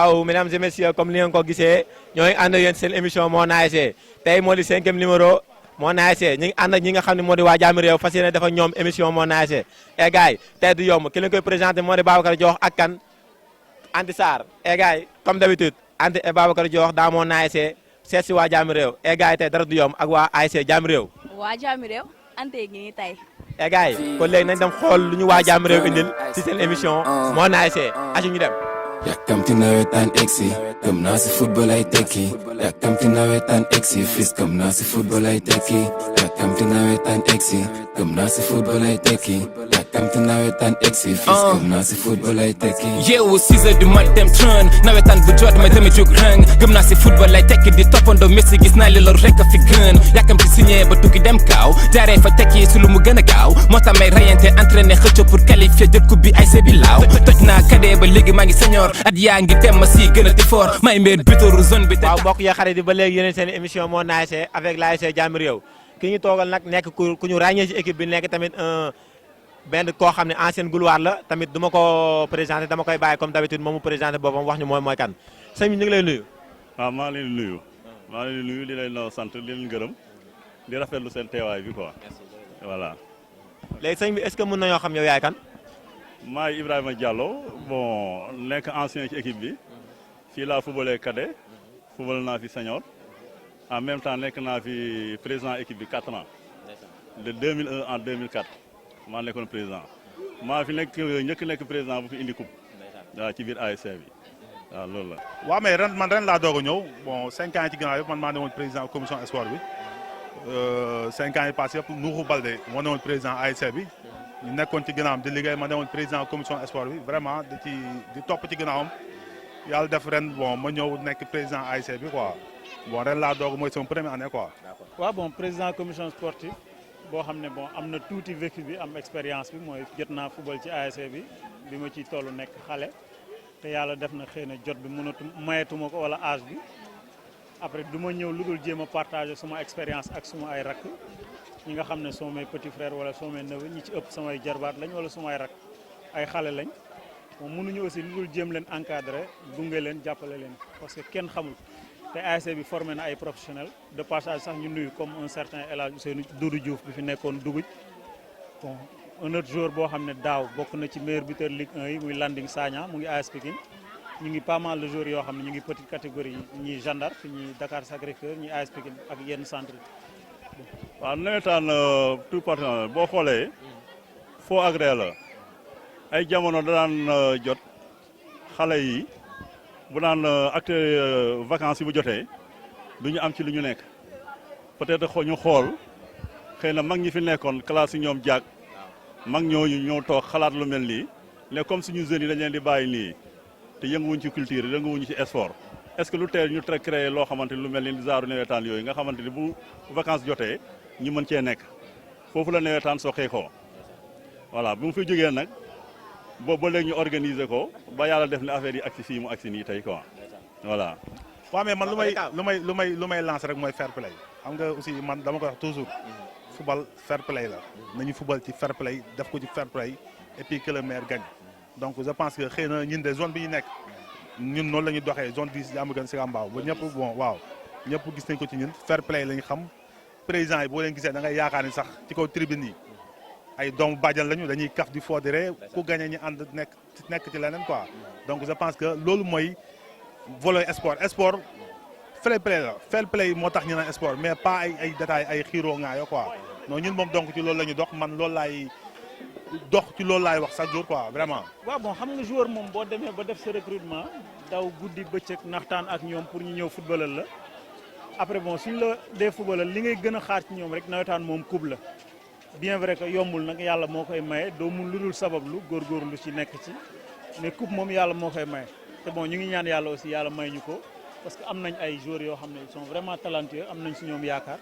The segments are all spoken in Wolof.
waaw mesdames et messieurs comme ni ngeen ko gisee ñoo ngi ànd ak yéen seen émission Mon ASC tey moo di 5e numéro Mon ASC ñu ngi ànd ak ñi nga xam ne moo di waa Jàmmi Réew fas yéene dafa ñoom émission Mon ASC et gars yi tey du yomb ki leen koy présenté moo di Babacar Diokh ak kan Anti Sarr et gars yi comme d'habitude Anti et Babacar Diokh daa Mon ASC seet si waa Jàmmi Réew et gars yi tey dara du yomb ak waa ASC Jàmmi Réew. waa Jàmmi Réew Ante gi nii tey. et gars yi kon léegi nañ dem xool lu ñu waa Jàmmi Réew indil si seen émission Mon ASC asu ñu dem. Yàkkamti nawetaan egsi gëm naa si football ay tekki yàkkamti nawetaan egsi fils gëm naa si football ay tekki yàkkamti nawetaan egsi gëm naa si football ay tekki yàkkamti nawetaan egsi fils gëm naa si football ay tekki yeewu 6 heures du matin trën nawetaan bu jot may dama jóg rëng gëm naa si football ay tekki di toppandoo Messi gis naa li loolu rek a fi gën yàkkamti signé ba tukki dem kaaw jaaree fa tekki si lu mu gën a gaaw moo tax may rayante entraîné xëcco pour qualifier jël coupe bi ay sebi laaw toj naa kadee ba léegi maa ngi senior at yaa ngi dem ma si gën a ti fort may mbir butoru zone bi. waaw mbokk yi xarit yi ba léegi yeneen seen émission Mon ASC avec l'ASC Jàmmi Réew ki ñu toogal nag nekk ku ñu ràññee ci équipe bi nekk tamit benn koo xam ne ancienne gloire la tamit du ma ko présenté dama koy bàyyi comme d'habitude moom mu présenté boppam wax ñu mooy kan sëñ bi ñu ngi lay nuyu. waaw maa ngi leen di nuyu maa ngi leen di nuyu di leen sant di leen gërëm di rafetlu seen teewaay bi quoi voilà. léegi sëñ bi est-ce que mën nañoo xam yow yaay kan. maay Ibrahima Diallo bon nekk ancien ci équipe bi fii laa footballé cadet football naa fi senior en même temps nekk naa fi président équipe bi 4 ans de 2001 en 2004 maa nekkoon président maa fi njëkk nekk président bu fi indi coupe waaw ci biir ASC bi waaw loolu la. waaw mais ren laa doog a ñëw bon 5 ans ci ginnaaw yëpp man maa ne woon président commission sport bi 5 ans yi passé yëpp Nourou Balde moo ne woon président ASC bi. ñu nekkoon ci ginnaawam di liggéey ma newoon président commission sport bi vraiment di topp ci ginnaawam yàlla def ren bon ma ñëw nekk président ASC bi quoi bon ren laa doog mooy sama première année quoi. waaw bon président commission sportive boo xam ne bon am na tuuti vécu bi am expérience bi mooy jot naa football ci ASC bi ma ciy toll nekk xale te yàlla def na xëy na jot bi mayetuma ko wala âge bi après du ma ñëw lu dul jéem a partager suma expérience ak suma ay rakk. ñi nga xam ne soo may petit frère wala soo may neveu ñi ci ëpp samay jarbaat lañ wala sumay rak ay xale lañ moom mënuñu aussi lu dul jéem leen encadrer gunge leen jàppale leen parce que kenn xamul te ASC bi formé na ay professionnels de passage sax ñu nuyu comme un certain El Hadj Ousseynou Doudou Diouf bi fi nekkoon Duguj bon un autre joueur boo xam ne daaw bokk na ci meilleur buteur Ligue 1 yi muy Landing Sagna mu ngi AS Pikine ñu ngi pas mal de joueurs yoo xam ne ñu ngi petite catégorie ñi Gendarme ñi Dakar Sacré-Cœur ñi AS Pikine ak yenn centre waaw nawetaan tout particulièrement boo xoolee foo agré la ay jamono daan jot xale yi bu daan acte vacances yi bu jotee du ñu am ci lu ñu nekk peut-être ñu xool xëy na mag ñi fi nekkoon classe yi ñoom jàkk mag ñooñu ñoo toog xalaat lu mel nii ne comme suñu jeunes yi dañ leen di bàyyi nii te yënguwuñ ci culture yënguwuñ ci sport est-ce que lu teel ñu créé loo xamante ni lu mel ni zaaru nawetaan yooyu nga xamante ni bu vacances jotee ñu mën cee nekk foofu la nawetaan soxee ko voilà bu mu fi jógee nag boobu ba léegi ñu organiser ko ba yàlla def ne affaire yi agsi fii mu agsi nii tey quoi voilà. waaw mais man lu may lancer rek mooy fair play xam nga aussi man dama koy wax toujours football fair play la nañu football ci fair play def ko ci fair play et puis que le meilleur gagne donc je pense que xëy na ñun de zone bi ñu nekk ñun noonu la ñuy doxee zone 10 Diamaguène Sicap Mbao ba ñëpp bon waaw ñëpp gis nañ ko ci ñun fair play lañu xam. président yi boo leen gisee da ngay yaakaar ni sax ci kaw tribune yi ay doomu bàjjan lañu dañuy kaf di foodere ku gagné ñu ànd nekk ci leneen quoi donc je pense que loolu mooy volet sport fair play moo tax ñu naan sport mais pas ay détails ay xiiroo ngaayo quoi non ñun moom donc ci loolu la ñu dox man loolu laay dox ci loolu laay wax chaque jour quoi vraiment. waaw bon xam nga joueur moom boo demee ba def sa recrutement daw guddi bëccëg naxtaan ak ñoom pour ñu ñëw footballal la. après bon suñ la dee football li ngay gën a xaar ci ñoom rek nawetaan moom coupe la bien vrai que yombul nag yàlla moo koy maye doo mun lu dul sabablu góorgóorlu ci nekk ci mais coupe moom yàlla moo koy maye te bon ñu ngi ñaan yàlla aussi yàlla may ñu ko parce que am nañ ay joueurs yoo xam ne ils sont vraiment talentueux am nañ si ñoom yaakaar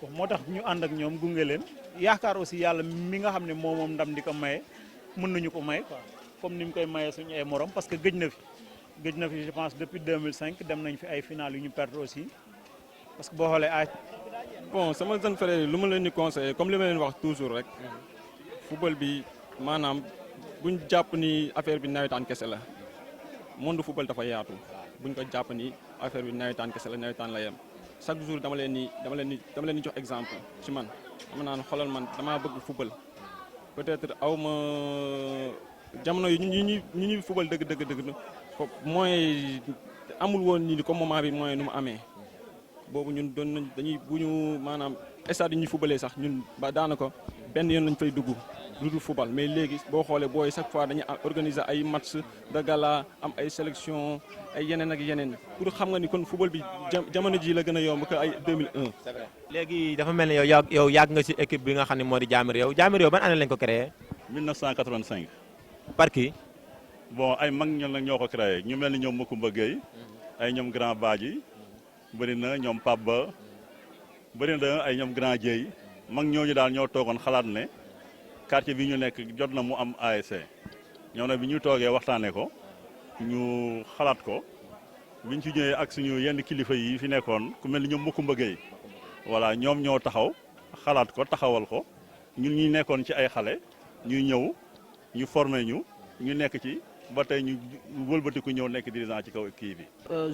bon moo tax ñu ànd ak ñoom gunge leen yaakaar aussi yàlla mi nga xam ne moom ndam di ko maye mën nañu ko maye quoi comme ni mu koy maye suñu ay morom parce que gëj na fi je pense depuis 2005 dem nañ fi ay final yu ñu perdre aussi. parce que boo xoolee bon sama jeune frère yi lu ma leen di conseillé comme li ma leen wax toujours rek football bi maanaam buñ jàpp ni affaire bi nawetaan kese la monde football dafa yaatu buñ ko jàpp ni affaire bi nawetaan kese la nawetaan la yem chaque jour dama leen di jox exemple ci man dama naan xoolal man damaa bëgg football peut-être aw ma jamono yi ñu ñuy football dëgg moyen amul woon nii comme moment bi moyen nu mu amee boobu ñun doon nañ dañuy bu ñu maanaam stade yi ñuy footballee sax ñun ba daanaka benn yoon lañ fay dugg lu dul football mais léegi boo xoolee booy chaque fois dañuy organiser ay match de gala am ay sélection ay yeneen ak yeneen pour xam nga ni kon football bi jamono ji la gën a yomb que ay 2001. c'est vrai léegi dafa mel ni yow yàgg nga ci équipe bi nga xam ne moo di Jàmmi Réew Jàmmi Réew ban année lañ ko créé. 1985. par qui. bon ay mag ñoo ko créé ñu mel ni ñoom Makumba Gueye ay ñoom grand Badji bëri na ñoom Pape Ba bëri na ay ñoom grand Dieye mag ñooñu daal ñoo toogoon xalaat ne quartier bi ñu nekk jot na mu am ASC ñoo ne bi ñu toogee waxtaanee ko ñu xalaat ko biñ ci ñëwee ak suñu yenn kilifa yi fi nekkoon ku mel ni ñoom Makumba Gueye voilà ñoom ñoo taxaw xalaat ko taxawal ko ñun ñi nekkoon ci ay xale ñuy ñëw ñu formé ñu nekk ci ba tey ñu wëlbatiku ñëw nekk dirigeant ci kaw kii bi.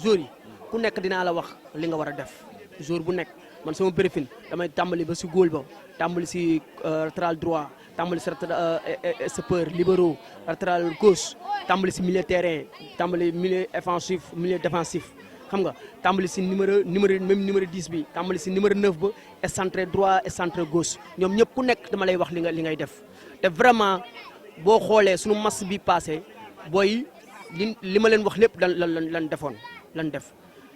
jour yi ku nekk dinaa la wax li nga war a def jour bu nekk man sama briefing damay tàmbali ba si góol ba tàmbali si latéral droit tàmbali si stoppeur libéraux latéral gauche tàmbali si milieu terrain tàmbali milieu offensif milieu défensif xam nga tàmbali si numéro même numéro 10 bi tàmbali si numéro 9 ba excentré droit excentré gauche ñoom ñëpp ku nekk dama lay wax li ngay def te vraiment boo xoolee sunu match bi passé booy li ma leen wax lépp lan def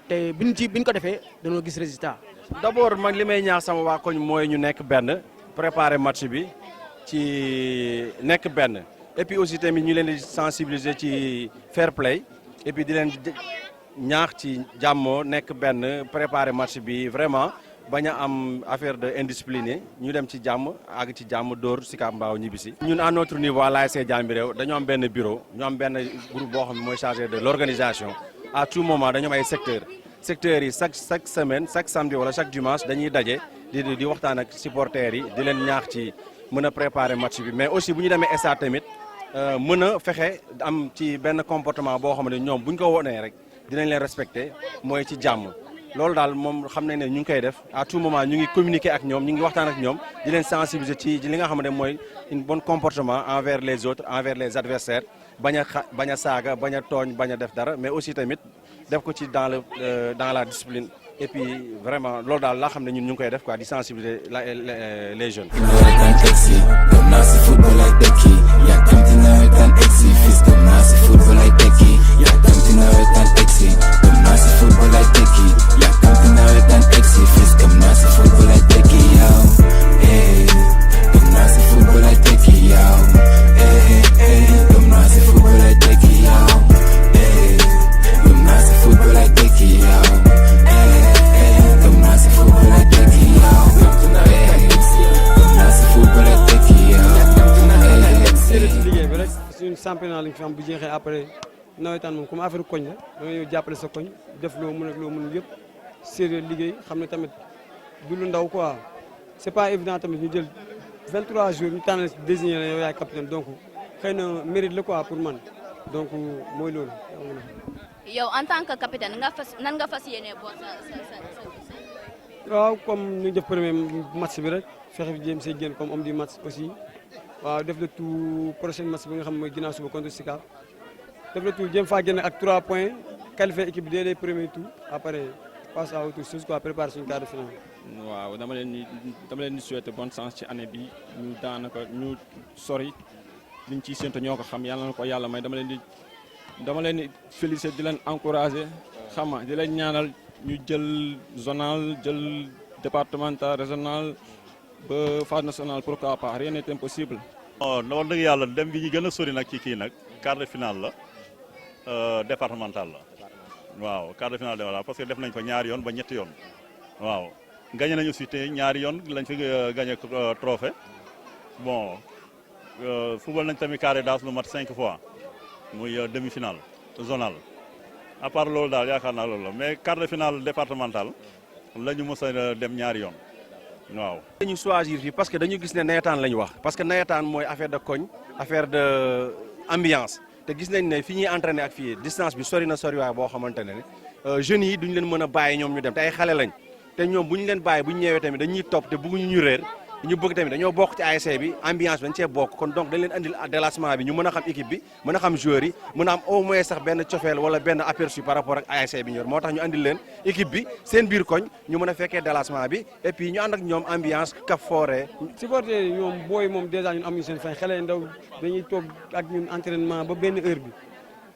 te biñ ko defee dañoo gis résultat. d'abord man li may ñaax sama waa koñ mooy ñu nekk benn préparer match bi ci nekk benn et puis aussi tamit ñu leen di sensibiliser ci fair play et puis di leen ñaax ci jàmmoo nekk benn préparer match bi vraiment bañ a am affaire de indiscipliné ñu dem ci jàmm àgg ci jàmm dóor Sicap Mbao ñibbisi. ñun à notre niveau à l'ASC Jàmmi Réew dañoo am benn bureau ñu am benn groupe boo xam ne mooy chargé de l'organisation à tout moment dañoo am ay secteurs yi chaque semaine chaque samedi wala chaque dimanche dañuy daje di waxtaan ak supporters yi di leen ñaax ci mën a préparer match bi mais aussi bu ñu demee stade tamit mën a fexe am ci benn comportement boo xam ne ñoom bu ñu ko wonee rek dinañ leen respecter mooy ci jàmm. loolu daal moom xam nañ ne ñu ngi koy def à tout moment ñu ngi communiquer ak ñoom ñu ngi waxtaan ak ñoom di leen sensibiliser ci li nga xam ne mooy un bon comportement envers les autres envers les adversaires bañ a saaga bañ a tooñ bañ a def dara mais aussi tamit def ko ci dans la discipline et puis vraiment loolu daal laa xam ne ñun ñu ngi koy def quoi di sensibiliser les jeunes. nawetaan egsi gëm naa si football ay tekki yàkkamti nawetaan egsi fils gëm naa si football ay tekki yàkkamti nawetaan egsi gëm naa si football ay tekki yàkkamti nawetaan egsi fils gëm naa si football ay tekki yow gëm naa si football ay tekki yow gëm naa si football ay tekki yow gëm naa si football ay tekki yow gëm naa si football ay tekki yow ci liggéey bi rek suñu championnat lañ fi am bu jeexee après nawetaan moom comme affaire koñ la da ngay jàppale sa koñ def loo mën ak loo mënul yëpp sérieux liggéey xam ne tamit du lu ndaw quoi c'est pas évident tamit ñu jël 23 jours ñu tànnal désigné la yow yaay capitaine donc xëy na mérite la quoi pour man donc mooy loolu. yow en tant que capitaine nan nga fas yéene boo sa waaw comme ñu def premier match bi rek fexe jéem see génn comme homme du match aussi waaw def le tout prochain match bi nga xam mooy ginnaaw suba contre Sicap def le tout jéem faa génn ak 3 points qualifier équipe bi dès les premiers tours après passe à autre chose quoi préparer suñu quart de finale. waaw dama leen di souhaiter bonne chance ci année bi ñu daanaka ñu sori liñ ciy séntu ñoo ko xam yàlla na ko yàlla may dama leen di féliciter di leen encourager xam nga di leen ñaanal. ñu jël zonal jël départemental régional ba phase nationale pourquoi pas rien n'est impossible. non wax dëgg yàlla dem bi ñu gën a sori nag ci kii nag quart de finale la départemental la waaw quart de finale la parce que def nañ ko ñaari yoon ba ñetti yoon waaw gagné nañu aussi te ñaari yoon lañ fi gagné trophée bon football nañ tamit carré d'as lu mat 5 fois muy demi-finale zonal. à part loolu daal yaakaar naa loolu la mais quart de finale départemental la ñu mës a dem ñaari yoon waaw. dañu choisir fii parce que dañu gis ne nawetaan la ñu wax parce que nawetaan mooy affaire de koñ affaire de ambiance te gis nañ ne fi ñuy entraîné ak fii distance bi sori na soriwaay boo xamante ne jeunes yi duñ leen mën a bàyyi ñoom ñu dem te ay xale lañ te ñoom bu ñu leen bàyyi bu ñu ñëwee tamit dañuy topp te bëgguñu ñu réer ñu bëgg tamit dañoo bokk ci ASC bi ambiance bi dañ cee bokk kon donc dañ leen andil délassement bi ñu mën a xam équipe bi mën a xam joueurs yi mën a am au moins sax benn cofeel wala benn aperçu par rapport ak ASC bi ñor moo tax ñu andil leen équipe bi seen biir koñ ñu mën a fekkee délassement bi et puis ñu ànd ak ñoom ambiance kaf foore supporter yi ñoom booy moom dèjà ñun amuñu seen fay xale ndaw dañuy toog ak ñun entraînement ba benn heure bi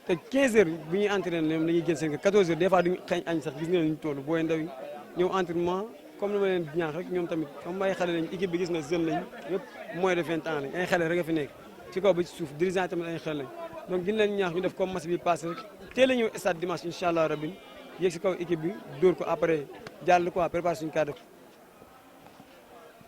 te 15 heures bu ñuy entraîné ñoom dañuy génn seen kër 14 heures des fois duñu xañ añ sax gis nga ñu toll booy ndaw yi ñëw entraînement comme ni ma leen ñaax rek ñoom tamit comme ay xale lañ équipe bi gis na jeune lañ yëpp moins de 20 ans lañ ay xale rek a fi nekk ci kaw ba ci suuf dirigeant tamit ay xale lañ donc gën leen ñaax ñu def comme match bi passé rek teel a ñëw stade dimanche incha allah rabbi yéeg si kaw équipe bi dóor ko après jàll quoi préparer suñu cadre.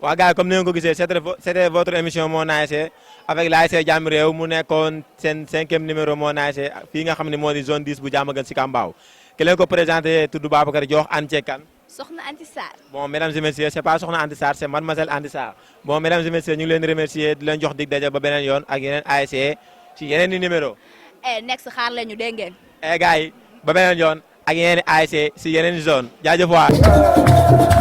waa gars yi comme ni nga ko gisee c'était votre émission Mon ASC avec l'ASC Jàmmi Réew mu nekkoon seen 5e numéro Mon ASC fii nga xam ne moo di zone 10 bu Diamaguène Sicap Mbao ki leen ko présenté tudd Babacar Diokh ànd ceeg kan Soxna Anti Sarr. Bon, mesdames et messieurs, c'est pas Soxna Anti Sarr, c'est mademoiselle Anti Sarr. Bon, mesdames et messieurs, ñu ngi leen di remercier di leen jox dig daje ba beneen yoon ak yeneen ASC ci yeneen i numéro. Next xaar leen ñu dégg ngeen. Gars yi ba beneen yoon ak yeneen i ASC si yeneen i zone jaajëf waay.